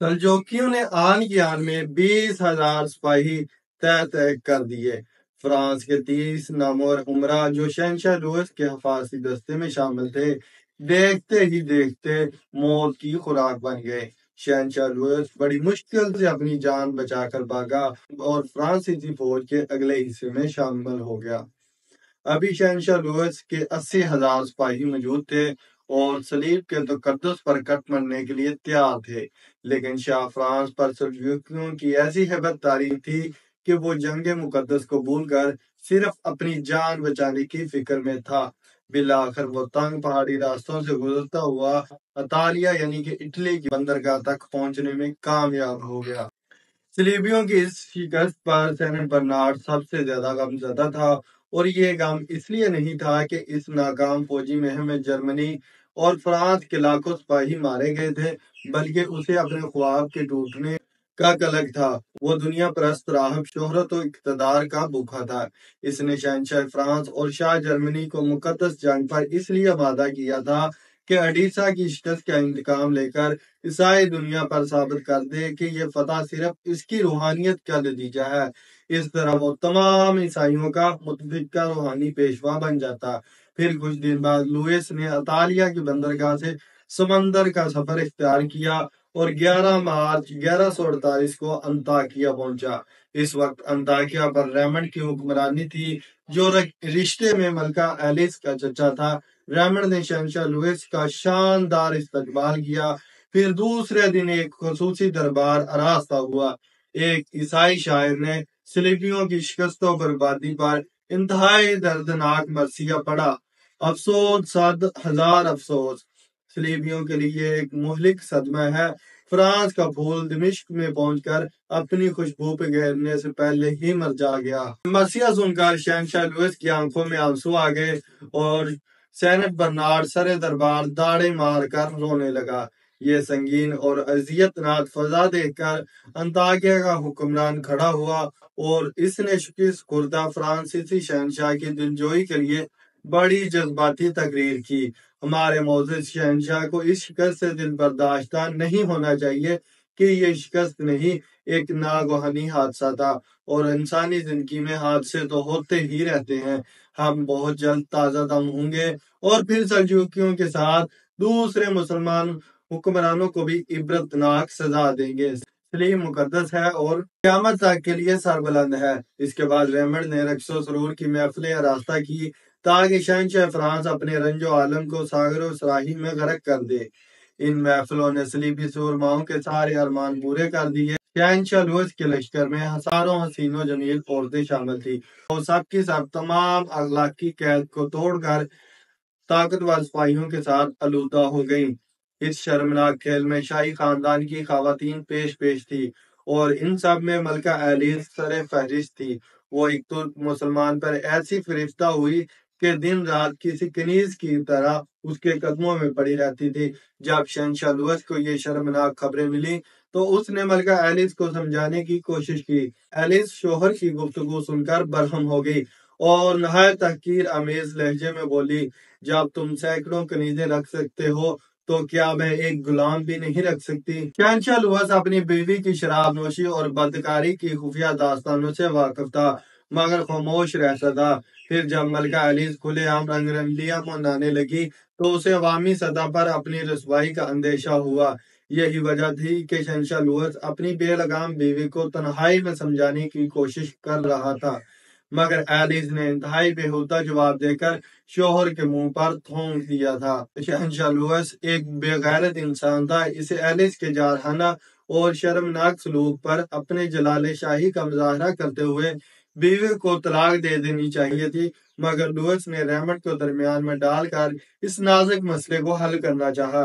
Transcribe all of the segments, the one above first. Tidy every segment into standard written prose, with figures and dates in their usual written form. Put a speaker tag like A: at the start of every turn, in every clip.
A: سلجوکیوں نے آن کی آن میں 20,000 سپاہی طے کر دیے۔ فرانس کے 30 نامور امرا جو شہنشاہ لوئس کے حفاظتی دستے میں شامل تھے، دیکھتے ہی دیکھتے موت کی خوراک بن گئے۔ شہنشاہ لوئس بڑی مشکل سے اپنی جان بچا کر بھاگا اور فرانسیسی فوج کے اگلے حصے میں شامل ہو گیا۔ ابھی شہنشاہ لوئس کے 80,000 سپاہی موجود تھے اور صلیب کے تقدس پر کٹ مرنے کے لیے تیار تھے، لیکن شاہ فرانس پر سلجوکیوں کی ایسی ہیبت طاری تھی کہ وہ جنگ مقدس کو بھول کر صرف اپنی جان بچانے کی فکر میں تھا۔ بالآخر وہ تنگ پہاڑی راستوں سے گزرتا ہوا اطالیہ یعنی کہ اٹلی کی بندرگاہ تک پہنچنے میں کامیاب ہو گیا۔ صلیبیوں کی اس شکست پر سینٹ برنارڈ سب سے زیادہ غمزدہ تھا، اور یہ غم اس لیے نہیں تھا کہ اس ناکام فوجی مہم میں جرمنی اور فرانس کے لاکھوں سپاہی مارے گئے تھے، بلکہ اسے اپنے خواب کے ٹوٹنے کا قلق تھا۔ وہ دنیا پرست راہب شہرت و اقتدار کا بھوکا تھا۔ اس نے شہنشاہ فرانس اور شاہ جرمنی کو مقدس جنگ پر اس لیے آمادہ کیا تھا کہ اڈیسا کی شکست کا انتقام لے کر عیسائی دنیا پر ثابت کر دے کہ یہ فتح صرف اس کی روحانیت کا نتیجہ ہے۔ اس طرح وہ تمام عیسائیوں کا متفقہ روحانی پیشوا بن جاتا۔ پھر کچھ دن بعد لوئس نے اطالیہ کی بندرگاہ سے سمندر کا سفر اختیار کیا اور 11 مارچ 1148 کو انطاکیہ پہنچا۔ اس وقت انطاکیہ پر ریمنڈ کی حکمرانی تھی، جو رشتے میں ملکہ ایلس کا چچا تھا۔ ریمنڈ نے شہنشاہ لوئس کا شاندار استقبال کیا۔ پھر دوسرے دن ایک خصوصی دربار آراستہ ہوا۔ ایک عیسائی شاعر نے صلیبیوں کی شکست و بربادی پر انتہائی دردناک مرثیہ پڑھا: افسوس، 100,000 افسوس! صلیبیوں کے لیے ایک مہلک صدمہ ہے۔ فرانس کا پھول دمشق میں پہنچ کر اپنی خوشبو بکھیرنے سے پہلے ہی مرجا گیا۔ مرثیہ سن کر شہنشاہ لوئس کی آنکھوں میں آنسو آ گئے اور سینٹ برنارڈ سر دربار داڑیں مار کر رونے لگا۔ یہ سنگین اور اذیت ناک فضا دیکھ کر انطاکیہ کا حکمران کھڑا ہوا اور اس نے شکست خوردہ فرانسیسی شہنشاہ کی دلجوئی کے لیے بڑی جذباتی تقریر کی: ہمارے معزز شہنشاہ کو اس شکست سے دل برداشتہ نہیں ہونا چاہیے کہ یہ شکست نہیں، ایک ناگہانی حادثہ تھا، اور انسانی زندگی میں حادثے تو ہوتے ہی رہتے ہیں۔ ہم بہت جلد تازہ دم ہوں گے اور پھر سلجوکیوں کے ساتھ دوسرے مسلمان حکمرانوں کو بھی عبرتناک سزا دیں گے۔ صلیب مقدس ہے اور قیامت تک کے لیے سربلند ہے۔ اس کے بعد ریمنڈ نے رقص و سرور کی محفلیں آراستہ کی تاکہ شہنشاہ فرانس اپنے رنج و عالم کو ساغر و سراہی میں غرق کر دے۔ ان محفلوں نے صلیبی سورماؤں کے سارے ارمان پورے کر دیے۔ شہنشاہ لوئس کے لشکر میں ہزاروں حسین و جمیل عورتیں شامل تھیں۔ وہ سب کی سب تمام اخلاقی قید کو توڑ کر طاقتور سپاہیوں کے ساتھ آلودہ ہو گئیں۔ اس شرمناک کھیل میں شاہی خاندان کی خواتین پیش تھی اور ان سب میں ملکہ ایلس سر فہرست تھی۔ وہ ایک ترک مسلمان پر ایسی فرشتہ ہوئی کہ دن رات کسی کنیز کی طرح اس کے قدموں میں پڑی رہتی تھی۔ جب شہنشاہ لوئس کو یہ شرمناک خبریں ملی تو اس نے ملکہ ایلس کو سمجھانے کی کوشش کی۔ ایلس شوہر کی گفتگو سن کر برہم ہو گئی اور نہایت تحقیر آمیز لہجے میں بولی: جب تم سینکڑوں کنیزیں رکھ سکتے ہو تو کیا میں ایک غلام بھی نہیں رکھ سکتی؟ شہنشاہ لوئس اپنی بیوی کی شراب نوشی اور بدکاری کی خفیہ داستانوں سے واقف تھا، مگر خاموش رہتا تھا۔ پھر جب ملکہ ایلس کھلے عام رنگ رنگلیاں منانے لگی تو اسے عوامی سطح پر اپنی رسوائی کا اندیشہ ہوا۔ یہی وجہ تھی کہ شہنشاہ لوئس اپنی بے لگام بیوی کو تنہائی میں سمجھانے کی کوشش کر رہا تھا، مگر ایلس نے انتہائی بیہودہ جواب دے کر شوہر کے منہ پر تھونک دیا تھا۔ شہنشاہ لوئس ایک بے غیرت انسان تھا۔ اسے ایلس کے جارحانہ اور شرمناک سلوک پر اپنے جلال شاہی کا مظاہرہ کرتے ہوئے بیوی کو طلاق دے دینی چاہیے تھی، مگر لوئس نے ریمنڈ کو درمیان میں ڈال کر اس نازک مسئلے کو حل کرنا چاہا۔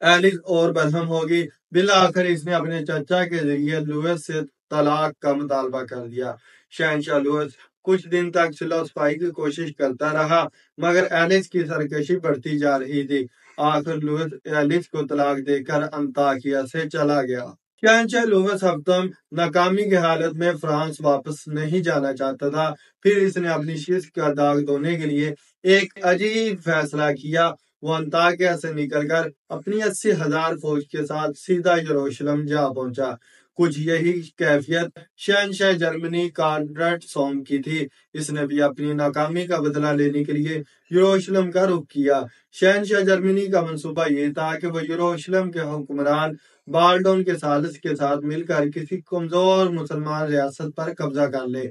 A: ایلس اور برہم ہوگی۔ بالآخر اس نے اپنے چچا کے ذریعے لوئس سے طلاق کا مطالبہ کر دیا۔ شہنشاہ لوئس کچھ دن تک صلح و صفائی کی کوشش کرتا رہا، مگر ایلس کی سرکشی بڑھتی جا رہی تھی۔ آخر لوئس ایلس کو طلاق دے کر انطاکیہ سے چلا گیا۔ شہنشاہ لوئس ہفتم ناکامی کی حالت میں فرانس واپس نہیں جانا چاہتا تھا۔ پھر اس نے اپنی شکست کا داغ دھونے کے لیے ایک عجیب فیصلہ کیا۔ وہ انطاکیہ سے نکل کر اپنی 80,000 فوج کے ساتھ سیدھا یروشلم جا پہنچا۔ کچھ یہی کیفیت شہنشاہ جرمنی کانرڈ سوم کی تھی۔ اس نے بھی اپنی ناکامی کا بدلہ لینے کے لیے یروشلم کا رخ کیا۔ شہنشاہ جرمنی کا منصوبہ یہ تھا کہ وہ یروشلم کے حکمران بالڈون کے ثالث کے ساتھ مل کر کسی کمزور مسلمان ریاست پر قبضہ کر لے،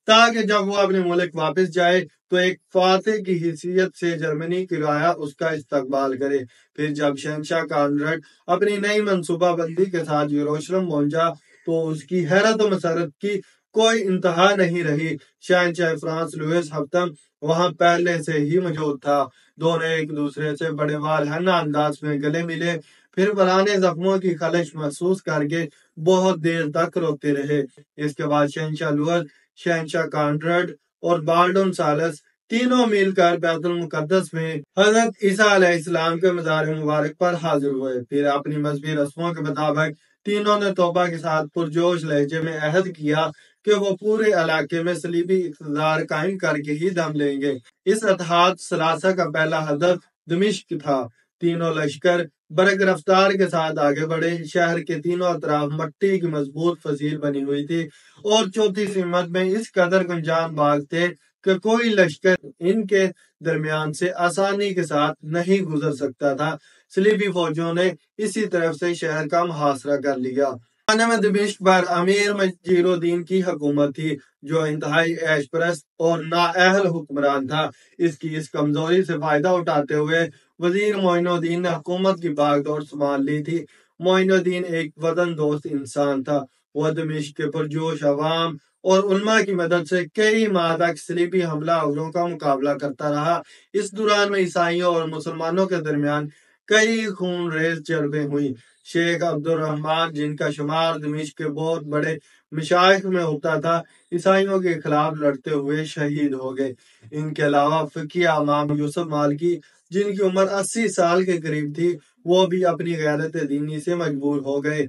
A: تاکہ جب وہ اپنے ملک واپس جائے تو ایک فاتح کی حیثیت سے جرمنی کی رعایا اس کا استقبال کرے۔ پھر جب شہنشاہ کانرڈ اپنی نئی منصوبہ بندی کے ساتھ یروشلم پہنچا تو اس کی حیرت و مسرت کی کوئی انتہا نہیں رہی۔ شہنشاہ فرانس لوئس ہفتم وہاں پہلے سے ہی موجود تھا۔ دونوں ایک دوسرے سے بڑے والہانہ انداز میں گلے ملے، پھر پرانے زخموں کی خلش محسوس کر کے بہت دیر تک روتے رہے۔ اس کے بعد شہنشاہ لوئس، شہنشاہ کانرڈ اور بالڈون ثالث تینوں مل کر بیت المقدس میں حضرت عیسیٰ علیہ السلام کے مزار مبارک پر حاضر ہوئے۔ پھر اپنی مذہبی رسموں کے مطابق تینوں نے توبہ کے ساتھ پرجوش لہجے میں عہد کیا کہ وہ پورے علاقے میں صلیبی اقتدار قائم کر کے ہی دم لیں گے۔ اس اتحاد ثلاثہ کا پہلا ہدف دمشق تھا۔ تینوں لشکر برق رفتار کے ساتھ آگے بڑھے۔ شہر کے تینوں اطراف مٹی کی مضبوط فضیل بنی ہوئی تھی اور چوتھی سمت میں اس قدر گنجان باغ تھے کہ کوئی لشکر ان کے درمیان سے آسانی کے ساتھ نہیں گزر سکتا تھا۔ صلیبی فوجوں نے اسی طرف سے شہر کا محاصرہ کر لیا۔ میں دمشق پر امیر مجیر الدین کی حکومت تھی، جو انتہائی عیش پرست اور نااہل حکمران تھا۔ اس کی اس کمزوری سے فائدہ اٹھاتے ہوئے وزیر معین الدین نے حکومت کی باغ ڈور سنبھال لی تھی۔ معین الدین ایک وطن دوست انسان تھا۔ وہ دمشق کے پرجوش عوام اور علماء کی مدد سے کئی ماہ تک صلیبی حملہ آوروں کا مقابلہ کرتا رہا۔ اس دوران میں عیسائیوں اور مسلمانوں کے درمیان کئی خون ریز جنگیں ہوئیں۔ شیخ عبد الرحمن، جن کا شمار دمشق کے بہت بڑے مشائخ میں ہوتا تھا، عیسائیوں کے خلاف لڑتے ہوئے شہید ہو گئے۔ ان کے علاوہ فقیہ امام یوسف مالکی، جن کی عمر 80 سال کے قریب تھی، وہ بھی اپنی غیرت دینی سے مجبور ہو گئے۔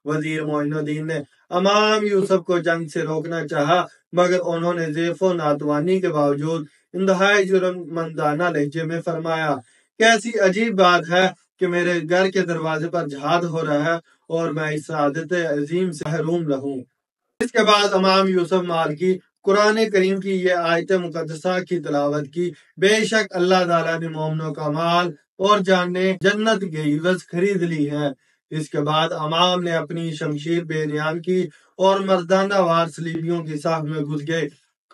A: وزیر معین الدین نے امام یوسف کو جنگ سے روکنا چاہا، مگر انہوں نے ضعف و ناتوانی کے باوجود انتہائی جرمندانہ لہجے میں فرمایا، کیسی عجیب بات ہے کہ میرے گھر کے دروازے پر جہاد ہو رہا ہے اور میں اس سعادت عظیم سے محروم رہوں۔ اس کے بعد امام یوسف مالکی قرآن کریم کی یہ آیت مقدسہ کی تلاوت کی، بے شک اللہ تعالیٰ نے مومنوں کا مال اور جانیں جنت کے عوض خرید لی ہے۔ اس کے بعد امام نے اپنی شمشیر بے نیام کی اور مردانہ وار صلیبیوں کی صف میں گھس گئے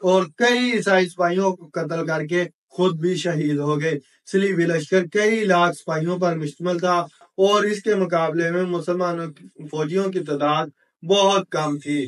A: اور کئی عیسائی سپاہیوں کو قتل کر کے خود بھی شہید ہو گئے۔ صلیبی لشکر کئی لاکھ سپاہیوں پر مشتمل تھا اور اس کے مقابلے میں مسلمانوں فوجیوں کی تعداد بہت کم تھی۔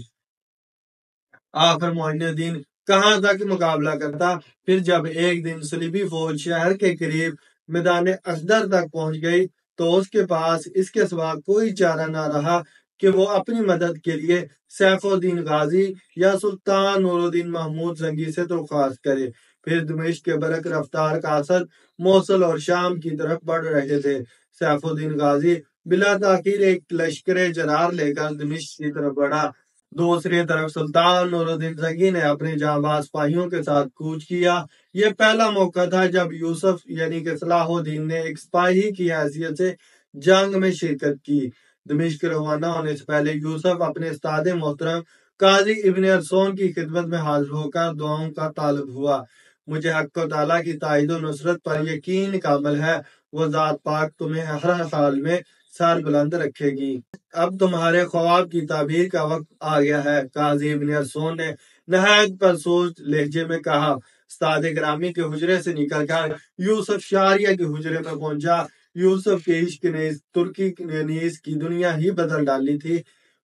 A: آخر معین الدین کہاں تک مقابلہ کرتا؟ پھر جب ایک دن صلیبی فوج شہر کے قریب میدان اخدر تک پہنچ گئی تو اس کے پاس اس کے سوا کوئی چارہ نہ رہا کہ وہ اپنی مدد کے لیے سیف الدین غازی یا سلطان نور الدین محمود زنگی سے درخواست کرے۔ پھر دمشق کے برق رفتار قاصد موصل اور شام کی طرف بڑھ رہے تھے۔ سیف الدین غازی بلا تاخیر ایک لشکر جرار لے کر دمشق کی طرف بڑھا۔ دوسری طرف سلطان نور الدین زنگی نے اپنے جانباز سپاہیوں کے ساتھ کوچ کیا۔ یہ پہلا موقع تھا جب یوسف یعنی کہ صلاح الدین نے ایک سپاہی کی حیثیت سے جنگ میں شرکت کی۔ دمشق روانہ ہونے سے پہلے یوسف اپنے استاد محترم قاضی ابن ارسون کی خدمت میں حاضر ہو کر دعاؤں کا طالب ہوا۔ مجھے حق و تعالیٰ کی تائید و نصرت پر یقین کامل ہے، وہ ذات پاک تمہیں ہر حال میں سر بلند رکھے گی۔ اب تمہارے خواب کی تعبیر کا وقت آ گیا ہے۔ قاضی ابن ارسون نے نہایت پرسوز لہجے میں کہا۔ استاد گرامی کے حجرے سے نکل کر یوسف شاریہ کے حجرے میں پہنچا۔ یوسف کے عشق نے اس ترکی نیز کی دنیا ہی بدل ڈالی تھی۔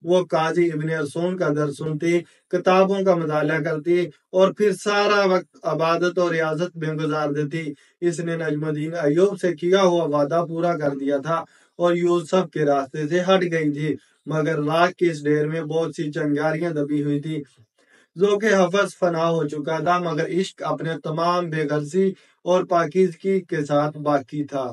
A: وہ قاضی ابن ارسون کا درس سنتی، کتابوں کا مطالعہ کرتی اور پھر سارا وقت عبادت اور ریاضت میں گزار دیتی۔ اس نے نجم الدین ایوب سے کیا ہوا وعدہ پورا کر دیا تھا اور یوسف کے راستے سے ہٹ گئی تھی، مگر راک کے اس ڈھیر میں بہت سی چنگاریاں دبی ہوئی تھی۔ ذوق حفظ فنا ہو چکا تھا، مگر عشق اپنے تمام بے غرضی اور پاکیزگی کے ساتھ باقی تھا۔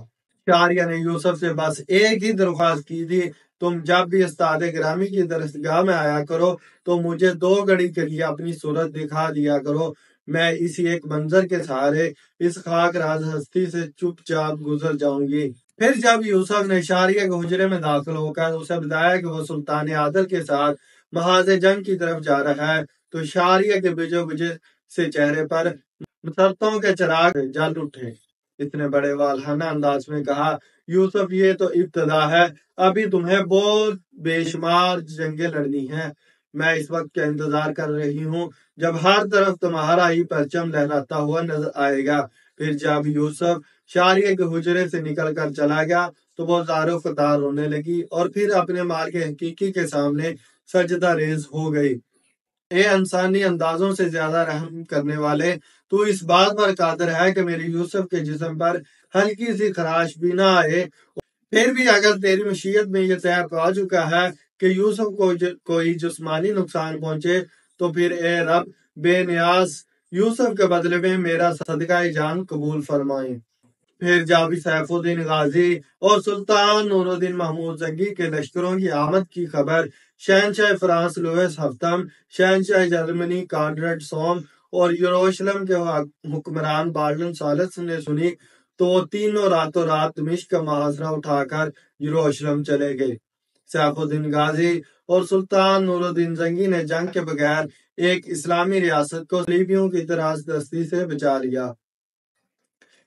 A: شاریہ نے یوسف سے بس ایک ہی درخواست کی تھی، تم جب بھی استاد گرامی کی درسگاہ میں آیا کرو تو مجھے 2 گھڑی کے لیے اپنی صورت دکھا دیا کرو، میں اسی ایک منظر کے سہارے اس خاک راز ہستی سے چپ چاپ گزر جاؤں گی۔ پھر جب یوسف نے شاریہ کے حجرے میں داخل ہو کر اسے بتایا کہ وہ سلطان عادل کے ساتھ محاذ جنگ کی طرف جا رہا ہے تو شاریہ کے بجے بجے سے چہرے پر مسرتوں کے چراغ جل اٹھے۔ اس نے بڑے والہانہ انداز میں کہا، یوسف یہ تو ابتدا ہے، ابھی تمہیں بہت بے شمار جنگیں لڑنی ہیں۔ میں اس وقت کا انتظار کر رہی ہوں جب ہر طرف تمہارا ہی پرچم لہراتا ہوا نظر آئے گا۔ پھر جب یوسف شاریہ کے حجرے سے نکل کر چلا گیا تو وہ زار و قطار رونے لگی اور پھر اپنے مال کے حقیقی کے سامنے سجدہ ریز ہو گئی۔ اے انسانی اندازوں سے زیادہ رحم کرنے والے، تو اس بات پر قادر ہے کہ میرے یوسف کے جسم پر ہلکی سی خراش بھی نہ آئے۔ پھر بھی اگر تیری مشیت میں یہ طے پا چکا ہے کہ یوسف کو کوئی جسمانی نقصان پہنچے تو پھر اے رب بے نیاز یوسف کے بدلے میں میرا صدقہ جان قبول فرمائیں۔ پھر جب سیف الدین غازی اور سلطان نور الدین محمود زنگی کے لشکروں کی آمد کی خبر شہنشاہ فرانس لوئس ہفتم، شہنشاہ جرمنی کانرڈ سوم اور یروشلم کے حکمران بالڈن ثالث نے سنی تو وہ تینوں راتوں رات دمشق کا محاصرہ اٹھا کر یروشلم چلے گئے۔ سیف الدین غازی اور سلطان نور الدین زنگی نے جنگ کے بغیر ایک اسلامی ریاست کو صلیبیوں کی تراس دستی سے بچا لیا۔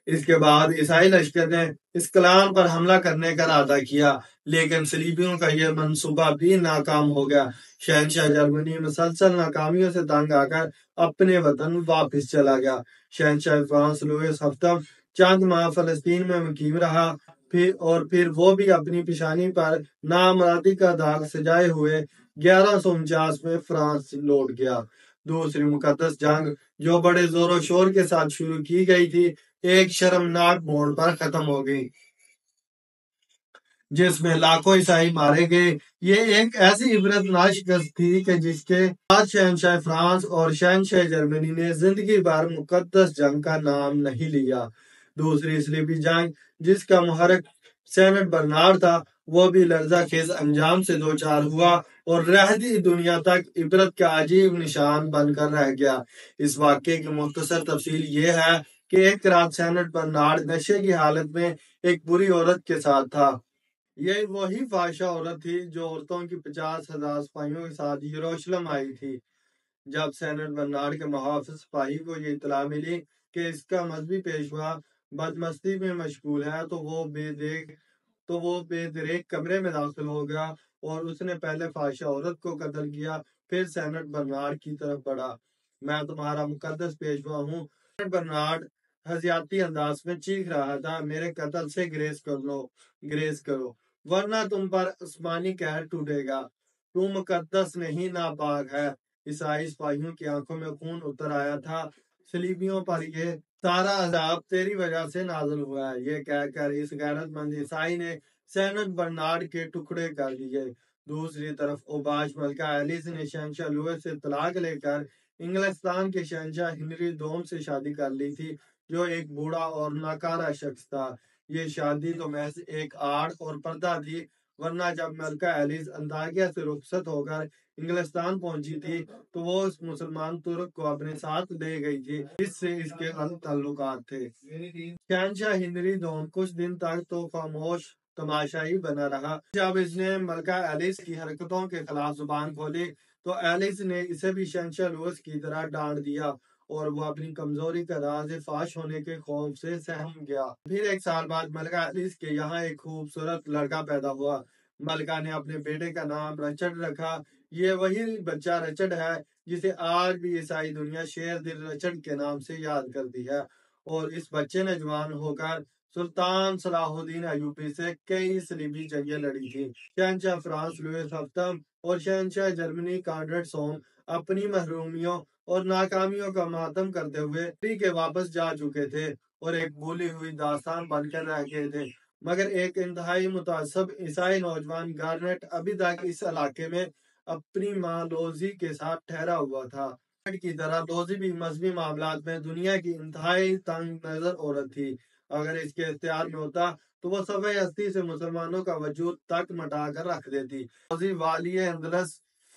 A: اس کے بعد عیسائی لشکر نے اسکلان پر حملہ کرنے کا ارادہ کیا، لیکن صلیبیوں کا یہ منصوبہ بھی ناکام ہو گیا۔ شہنشاہ جرمنی مسلسل ناکامیوں سے تنگ آ کر اپنے وطن واپس چلا گیا۔ شہنشاہ فرانس لوئس ہفتم چند ماہ فلسطین میں مقیم رہا اور پھر وہ بھی اپنی پیشانی پر نامرادی کا داغ سجائے ہوئے 1149 میں فرانس لوٹ گیا۔ دوسری مقدس جنگ جو بڑے زور و شور کے ساتھ شروع کی گئی تھی ایک شرمناک موڑ پر ختم ہو گئی، جس میں لاکھوں عیسائی مارے گئے۔ یہ ایک ایسی عبرتناک شکست تھی کہ جس کے بعد شہنشاہ فرانس اور شہنشاہ جرمنی نے زندگی بھر مقدس جنگ کا نام نہیں لیا۔ دوسری صلیبی جنگ جس کا محرک سینٹ برنارڈ تھا وہ بھی لرزہ خیز انجام سے دوچار ہوا اور رہتی دنیا تک عبرت کا عجیب نشان بن کر رہ گیا۔ اس واقعے کی مختصر تفصیل یہ ہے کہ ایک رات سینٹ برنارڈ نشے کی حالت میں ایک بری عورت کے ساتھ تھا۔ یہ وہی فحشہ عورت تھی جو عورتوں کی 50,000 سپاہیوں کے ساتھ یروشلم آئی تھی۔ جب سینٹ برنارڈ کے محافظ سپاہی کو یہ اطلاع ملی کہ اس کا مذہبی پیشوا بدمستی میں مشغول ہے تو وہ بے دریغ کمرے میں داخل ہو گیا اور اس نے پہلے فحشہ عورت کو قتل کیا، پھر سینٹ برنارڈ کی طرف بڑھا۔ میں تمہارا مقدس پیشوا ہوں، سینٹ برنارڈ حزیاتی انداز میں چیخ رہا تھا، میرے قتل سے گریز کرو ورنہ تم پر آسمانی قہر ٹوٹے گا۔ تو مقدس نہیں ناپاک ہے۔ عیسائی سپاہیوں کی آنکھوں میں خون اتر آیا تھا، صلیبیوں پر یہ سارا عذاب تیری وجہ سے نازل ہوا ہے۔ یہ کہہ کر اس غیرت مند عیسائی نے سینٹ برنارڈ کے ٹکڑے کر دیے۔ دوسری طرف اوباش ملکہ ایلس نے شہنشاہ لوئس سے طلاق لے کر انگلستان کے شہنشاہ ہنری دوم سے شادی کر لی تھی، جو ایک بوڑھا اور ناکارہ شخص تھا۔ یہ شادی تو محض ایک آڑ اور پردہ تھی، ورنہ جب ملکہ ایلس انطاکیہ سے رخصت ہو کر انگلستان پہنچی تھی تو وہ اس مسلمان ترک کو اپنے ساتھ لے گئی تھی جس سے اس کے غلط تعلقات تھے۔ شہنشاہ ہنری دوم کچھ دن تک تو خاموش تماشائی بنا رہا۔ جب اس نے ملکہ ایلس کی حرکتوں کے خلاف زبان کھولی تو ایلس نے اسے بھی شہنشاہ لوئس کی طرح ڈانٹ دیا اور وہ اپنی کمزوری کا راز فاش ہونے کے خوف سے سہم گیا۔ پھر ایک سال بعد ملکہ ایلس کے یہاں ایک خوبصورت لڑکا پیدا ہوا۔ ملکہ نے اپنے بیٹے کا نام رچرڈ رکھا۔ یہ وہی بچہ رچرڈ ہے جسے آج بھی عیسائی دنیا شیر دل رچرڈ کے نام سے یاد کرتی ہے، اور اس بچے نے جوان ہو کر سلطان صلاح الدین ایوبی سے کئی صلیبی جنگیں لڑی تھیں۔ شہنشاہ فرانس لوئس ہفتم اور شہنشاہ جرمنی کانرڈ سوم اپنی محرومیوں اور ناکامیوں کا ماتم کرتے ہوئے اٹلی کے واپس جا چکے تھے اور ایک بھولی ہوئی داستان بن کر رہ گئے تھے، مگر ایک انتہائی متعصب عیسائی نوجوان گارنٹ ابھی تک اس علاقے میں اپنی ماں لوزی کے ساتھ ٹھہرا ہوا تھا۔ کی طرح لوزی بھی مذہبی معاملات میں دنیا کی انتہائی تنگ نظر عورت تھی۔ اگر اس کے اختیار میں ہوتا تو وہ صفحہ ہستی سے مسلمانوں کا وجود تک مٹا کر رکھ دیتی۔ لوزی والی اندلس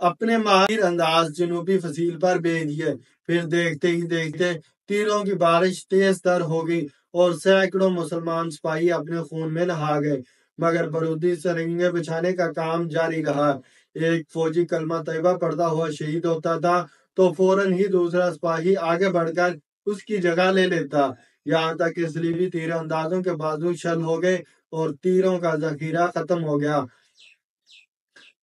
A: اپنے ماہر انداز جنوبی فصیل پر بھیج دیے۔ پھر دیکھتے ہی دیکھتے تیروں کی بارش تیز تر ہو گئی اور سینکڑوں مسلمان سپاہی اپنے خون میں نہا گئے، مگر بارودی سرنگیں بچھانے کا کام جاری رہا۔ ایک فوجی کلمہ طیبہ پڑھتا ہوا شہید ہوتا تھا تو فوراً ہی دوسرا سپاہی آگے بڑھ کر اس کی جگہ لے لیتا، یہاں تک کہ صلیبی تیر اندازوں کے بازو شل ہو گئے اور تیروں کا ذخیرہ ختم ہو گیا۔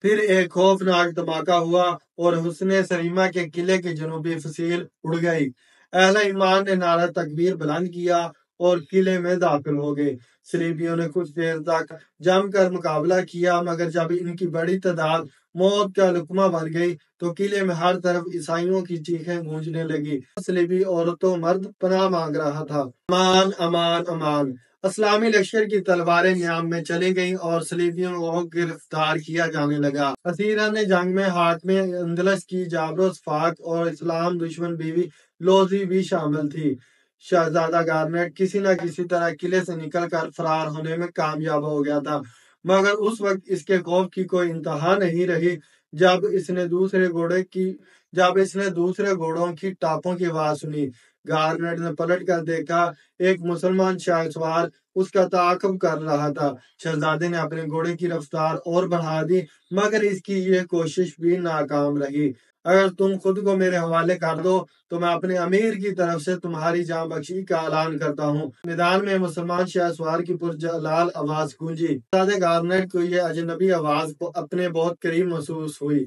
A: پھر ایک خوفناک دھماکہ ہوا اور حصن سریمہ کے قلعے کی جنوبی فصیل اڑ گئی۔ اہل ایمان نے نعرہ تکبیر بلند کیا اور قلعے میں داخل ہو گئے۔ صلیبیوں نے کچھ دیر تک جم کر مقابلہ کیا، مگر جب ان کی بڑی تعداد موت کا لقمہ بن گئی تو قلعے میں ہر طرف عیسائیوں کی چیخیں گونجنے لگی۔ صلیبی عورتوں مرد پناہ مانگ رہا تھا۔ امان امان امان! اسلامی لشکر کی تلواریں نیام میں چلی گئیں اور صلیبیوں کو گرفتار کیا جانے لگا۔ اسیران جنگ میں حاکم اندلس کی جابروس فاق اور اسلام دشمن بیوی لوزی بھی شامل تھی۔ شہزادہ گارنیٹ کسی نہ کسی طرح قلعے سے نکل کر فرار ہونے میں کامیاب ہو گیا تھا، مگر اس وقت اس کے خوف کی کوئی انتہا نہیں رہی جب اس نے دوسرے گھوڑوں کی ٹاپوں کی آواز سنی۔ گارنیٹ نے پلٹ کر دیکھا، ایک مسلمان شاہ سوار اس کا تعاقب کر رہا تھا۔ شہزادے نے اپنے گھوڑے کی رفتار اور بڑھا دی، مگر اس کی یہ کوشش بھی ناکام رہی۔ اگر تم خود کو میرے حوالے کر دو تو میں اپنے امیر کی طرف سے تمہاری جاں بخشی کا اعلان کرتا ہوں۔ میدان میں مسلمان شاہ سوار کی پرجلال آواز گونجی۔ شہزادے گارنیٹ کو یہ اجنبی آواز اپنے بہت قریب محسوس ہوئی۔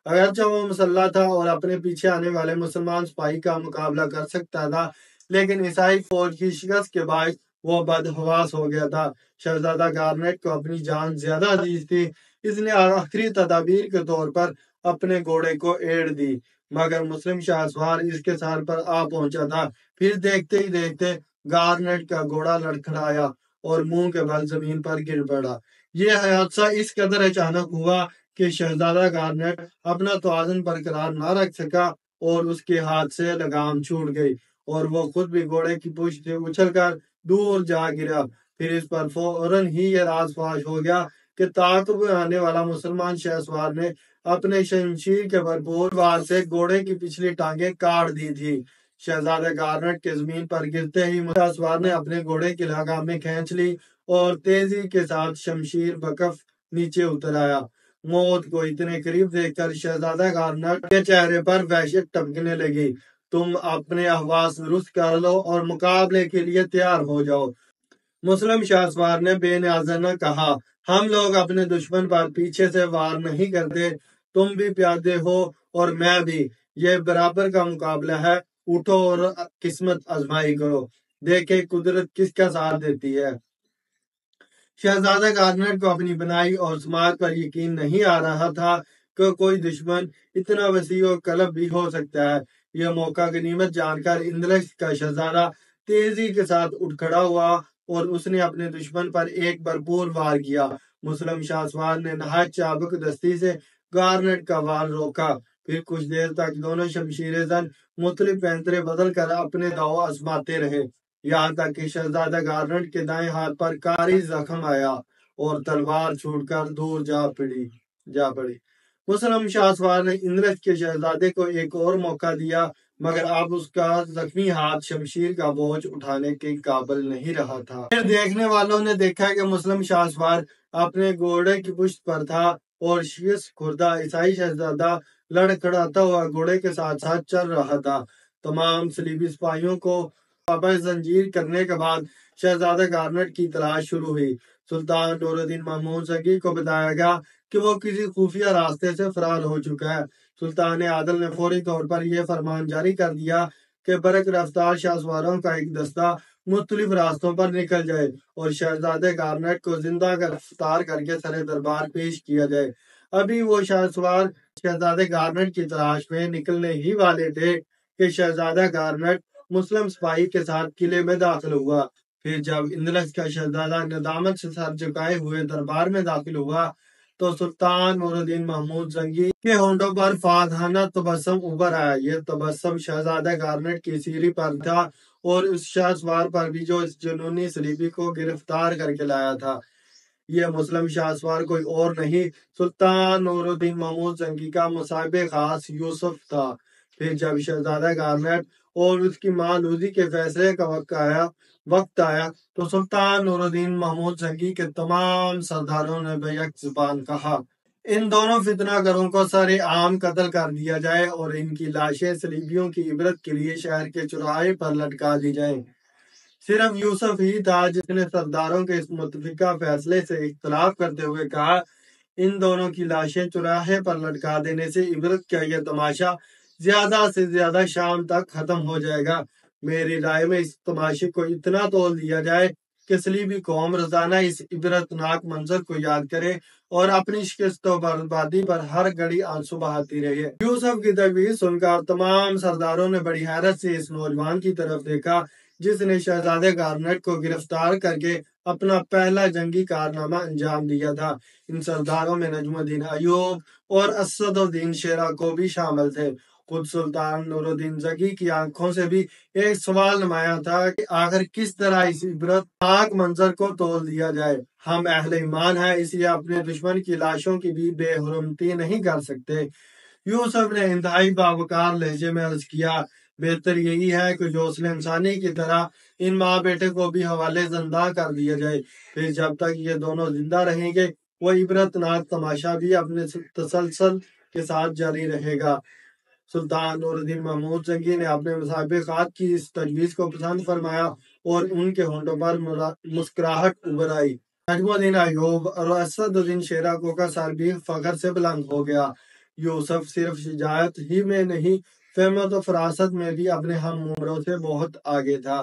A: اگرچہ وہ مسلح تھا اور اپنے پیچھے آنے والے مسلمان سپاہی کا مقابلہ کر سکتا تھا، لیکن عیسائی فوج کی شکست کے باعث وہ بدحواس ہو گیا تھا۔ شہزادہ گارنیٹ کو اپنی جان زیادہ عزیز تھی، اس نے آخری تدابیر کے طور پر اپنے گھوڑے کو ایڑ دی، مگر مسلم شاہ سوار اس کے سر پر آ پہنچا تھا۔ پھر دیکھتے ہی دیکھتے گارنیٹ کا گھوڑا لڑکھڑایا اور منہ کے بل زمین پر گر پڑا۔ یہ حادثہ اس قدر اچانک ہوا کہ شہزادہ گارنیٹ اپنا توازن برقرار نہ رکھ سکا اور اس کے ہاتھ سے لگام چھوٹ گئی اور وہ خود بھی گھوڑے کی پشت سے اچھل کر دور جا گرا۔ پھر اس پر فوراً ہی یہ راز فاش ہو گیا کہ تعاقب میں آنے والا مسلمان شاہ سوار نے اپنے شمشیر کے بھرپور وار سے گھوڑے کی پچھلی ٹانگیں کاٹ دی تھی۔ شہزادہ گارنیٹ کے زمین پر گرتے ہی شاہ سوار نے اپنے گھوڑے کی لگامیں کھینچ لی اور تیزی کے ساتھ شمشیر بکف نیچے اتر آیا۔ موت کو اتنے قریب دیکھ کر شہزادہ گارنیٹ کے چہرے پر وحشت ٹپکنے لگی۔ تم اپنے حواس درست کر لو اور مقابلے کے لیے تیار ہو جاؤ، مسلم شاہ سوار نے بے نیازانہ کہا۔ ہم لوگ اپنے دشمن پر پیچھے سے وار نہیں کرتے، تم بھی پیادے ہو اور میں بھی، یہ برابر کا مقابلہ ہے، اٹھو اور قسمت آزمائی کرو، دیکھیں قدرت کس کا ساتھ دیتی ہے۔ شہزادہ گارنیٹ کو اپنی بنائی اور سماعت پر یقین نہیں آ رہا تھا کہ کوئی دشمن اتنا وسیع و قلب بھی ہو سکتا ہے۔ یہ موقع غنیمت جان کر اندلس کا شہزادہ تیزی کے ساتھ اٹھ کھڑا ہوا اور اس نے اپنے دشمن پر ایک بھرپور وار کیا۔ مسلم شاہ سوار نے نہایت چابک دستی سے گارنیٹ کا وار روکا۔ پھر کچھ دیر تک دونوں شمشیر زن مختلف پینترے بدل کر اپنے داؤ آزماتے رہے، یہاں تک کہ شہزادہ گارنیٹ کے دائیں ہاتھ پر کاری زخم آیا اور تلوار چھوٹ کر دور جا پڑی۔ مسلم شاہ سوار نے اندلس کے شہزادے کو ایک اور موقع دیا، مگر اب اس کا زخمی ہاتھ شمشیر کا بوجھ اٹھانے کے قابل نہیں رہا تھا۔ پھر دیکھنے والوں نے دیکھا کہ مسلم شاہ سوار اپنے گھوڑے کی پشت پر تھا اور شکست خوردہ عیسائی شہزادہ لڑکھڑاتا ہوا گھوڑے کے ساتھ ساتھ چل رہا تھا۔ تمام صلیبی سپاہیوں کو واپس زنجیر کرنے کے بعد شہزادہ گارنیٹ کی تلاش شروع ہوئی۔ سلطان نور الدین محمود زنگی کو بتایا گیا کہ وہ کسی خفیہ راستے سے فرار ہو چکا ہے۔ سلطان عادل نے فوری طور پر یہ فرمان جاری کر دیا کہ برق رفتار شاہ سواروں کا ایک دستہ مختلف راستوں پر نکل جائے اور شہزادہ گارنیٹ کو زندہ گرفتار کر کے سر دربار پیش کیا جائے۔ ابھی وہ شاہ سوار شہزادہ گارنیٹ کی تلاش میں نکلنے ہی والے تھے کہ شہزادہ گارنیٹ مسلم سپاہی کے ساتھ قلعے میں داخل ہوا۔ پھر جب اندلس کا شہزادہ ندامت سے سر جھکائے ہوئے دربار میں داخل ہوا تو سلطان نور الدین محمود زنگی کے ہونٹوں پر فاتحانہ تبسم ابھر آیا۔ یہ تبسم شہزادہ گارنیٹ کی سیری پر تھا اور اس شاہ سوار پر بھی جو اس جنونی صلیبی کو گرفتار کر کے لایا تھا۔ یہ مسلم شاہسوار کوئی اور نہیں سلطان نور الدین محمود زنگی کا مصاحب خاص یوسف تھا۔ پھر جب شہزادہ گارنیٹ اور اس کی ماں لوزی کے فیصلے کا وقت آیا تو سلطان نور الدین محمود زنگی کے تمام سرداروں نے بیک زبان کہا، ان دونوں فتنہ گروں کو سر عام قتل کر دیا جائے اور ان کی لاشیں صلیبیوں کی عبرت کے لیے شہر کے چوراہے پر لٹکا دی جائیں۔ صرف یوسف ہی تھا جس نے سرداروں کے اس متفقہ فیصلے سے اختلاف کرتے ہوئے کہا، ان دونوں کی لاشیں چوراہے پر لٹکا دینے سے عبرت کا یہ تماشا زیادہ سے زیادہ شام تک ختم ہو جائے گا۔ میری رائے میں اس تماشے کو اتنا تول دیا جائے کہ صلیبی قوم روزانہ اس عبرتناک منظر کو یاد کرے اور اپنی شکست و بربادی پر ہر گھڑی آنسو بہاتی رہے۔ یوسف کی تجویز سن کر تمام سرداروں نے بڑی حیرت سے اس نوجوان کی طرف دیکھا جس نے شہزادہ گارنیٹ کو گرفتار کر کے اپنا پہلا جنگی کارنامہ انجام دیا تھا۔ ان سرداروں میں نجم الدین ایوب اور اسد الدین شیرہ کو بھی شامل تھے۔ خود سلطان نور الدین زنگی کی آنکھوں سے بھی ایک سوال نمایاں تھا کہ آخر کس طرح اس عبرتناک منظر کو تول دیا جائے۔ ہم اہل ایمان ہیں، اس لیے اپنے دشمن کی لاشوں کی بھی بے حرمتی نہیں کر سکتے۔ یوسف نے انتہائی باوقار لہجے میں عرض کیا، بہتر یہی ہے کہ جو حسن انسانی کی طرح ان ماں بیٹے کو بھی حوالے زندہ کر دیا جائے۔ پھر جب تک یہ دونوں زندہ رہیں گے وہ عبرتناک تماشا بھی اپنے تسلسل کے ساتھ جاری رہے گا۔ سلطان نور الدین محمود زنگی نے اپنے مصاحب خاص کی اس تجویز کو پسند فرمایا اور ان کے ہونٹوں پر مسکراہٹ ابھر آئی۔ نجم الدین ایوب اور اسد الدین شیرہ کا سر بھی فخر سے بلند ہو گیا۔ یوسف صرف شجاعت ہی میں نہیں، فہمت و فراست میں بھی اپنے ہم عمروں سے بہت آگے تھا۔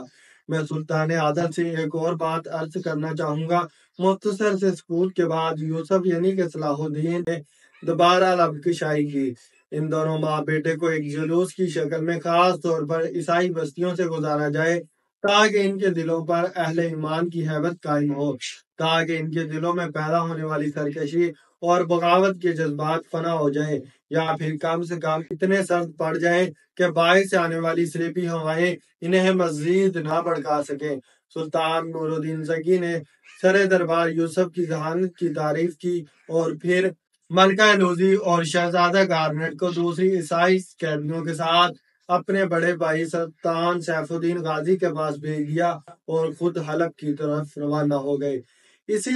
A: میں سلطان عادل سے ایک اور بات عرض کرنا چاہوں گا۔ مختصر سے سکوت کے بعد یوسف یعنی کہ صلاح الدین نے دوبارہ لب کشائی کی، ان دونوں ماں بیٹے کو ایک جلوس کی شکل میں خاص طور پر عیسائی بستیوں سے گزارا جائے تاکہ ان کے دلوں پر اہل ایمان کی ہیبت قائم ہو، تاکہ ان کے دلوں میں پیدا ہونے والی سرکشی اور بغاوت کے جذبات فنا ہو جائیں، یا پھر کم سے کم اتنے سرد پڑ جائیں کہ باہر سے آنے والی صلیبی ہوائیں انہیں مزید نہ بھڑکا سکیں۔ سلطان نور الدین زنگی نے سر دربار یوسف کی ذہانت کی تعریف کی اور پھر ملکہ لوزی اور شہزادہ گارنیٹ کو دوسری عیسائی قیدیوں کے ساتھ اپنے بڑے بھائی سلطان سیف الدین غازی کے پاس بھیج دیا اور خود حلب کی طرف روانہ ہو گئے۔ اسی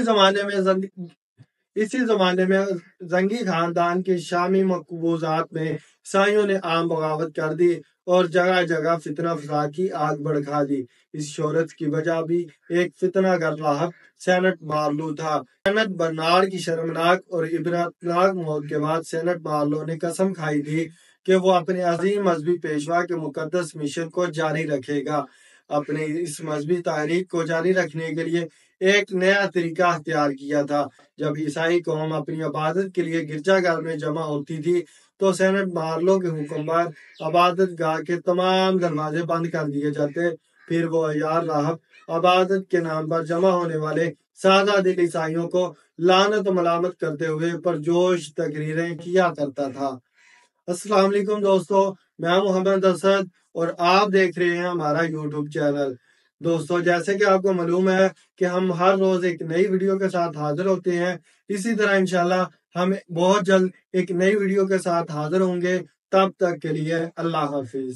A: زمانے میں زنگی خاندان کے شامی مقبوضات میں عیسائیوں نے عام بغاوت کر دی اور جگہ جگہ فتنہ فساد کی آگ بھڑکا دی۔ اس شہرت کی وجہ بھی ایک فتنہ گر راہب سینٹ مارلو تھا۔ سینٹ برنارڈ کی شرمناک اور عبرتناک موت کے بعد سینٹ مارلو نے قسم کھائی تھی کہ وہ اپنے عظیم مذہبی پیشوا کے مقدس مشن کو جاری رکھے گا۔ اپنی اس مذہبی تحریک کو جاری رکھنے کے لیے ایک نیا طریقہ اختیار کیا تھا۔ جب عیسائی قوم اپنی عبادت کے لیے گرجا گھر میں جمع ہوتی تھی تو سینٹ مارلو کے حکم پر عبادت گاہ کے تمام دروازے بند کر دیے جاتے، پھر وہ عیار راہب عبادت کے نام پر جمع ہونے والے سادہ دل عیسائیوں کو لعنت و ملامت کرتے ہوئے پرجوش تقریریں کیا کرتا تھا۔ السلام علیکم دوستو، میں محمد اسد اور آپ دیکھ رہے ہیں ہمارا یوٹیوب چینل۔ دوستو، جیسے کہ آپ کو معلوم ہے کہ ہم ہر روز ایک نئی ویڈیو کے ساتھ حاضر ہوتے ہیں، اسی طرح انشاءاللہ ہم بہت جلد ایک نئی ویڈیو کے ساتھ حاضر ہوں گے۔ تب تک کے لیے اللہ حافظ۔